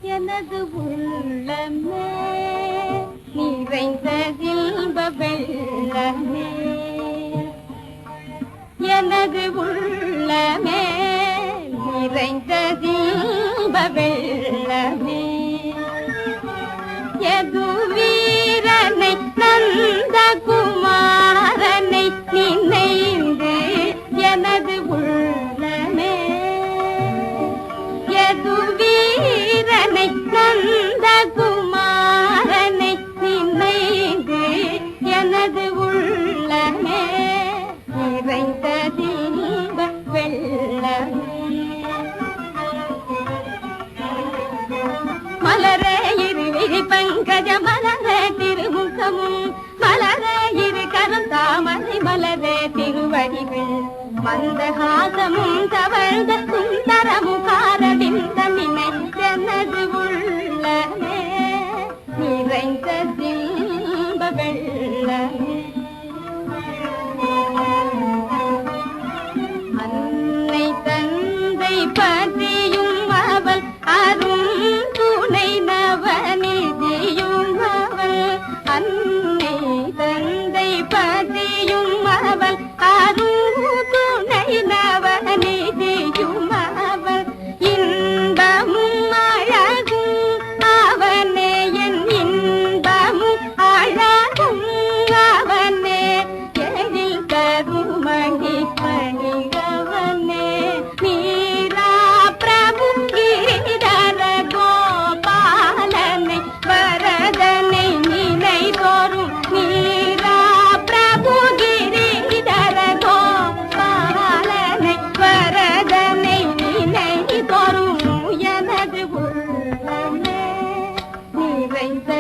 எனது உள்ளமே நிறைந்த இன்ப வெள்ளமே எனது உள்ளமே நிறைந்த இன்ப வெள்ளமே எது வீரனை நந்த குமாரனை நினைந்து எனது உள்ளமே எது வீரனை நந்த குமாரனை நினைந்து எனது உள்ளமே நிறைந்த இன்ப வெள்ளமே மலரே இருவிழி பங்கஜ மலரே திருமுகமும் மலரே இரு கரம் தாமரை மலரே திருவடிகள் மந்தஹாசமும் தவழ்ந்த சுந்தர முகாரவிந்த நினை எனது உள்ளமே நிறைந்த இன்ப வெள்ளமே அன்னை தந்தை பற்றியும் அவள் அரும் துணை நவநிதியும் அவள் அன்னை தந்தை பற்றியும் அவள் அரும் துணை நவநிதியும் அவள் இன்பமும் அழகும் அவனே என் இன்பமும் அழகும் அவனே எழில் கருமணி பணிகவனே மீரா பிரபு கிரிதர கோபாலனை வரதனை நினை தோறும் மீரா பிரபு கிரிதர கோபாலனை வரதனை நினை தோறும் எனது உள்ளமே நிறைந்த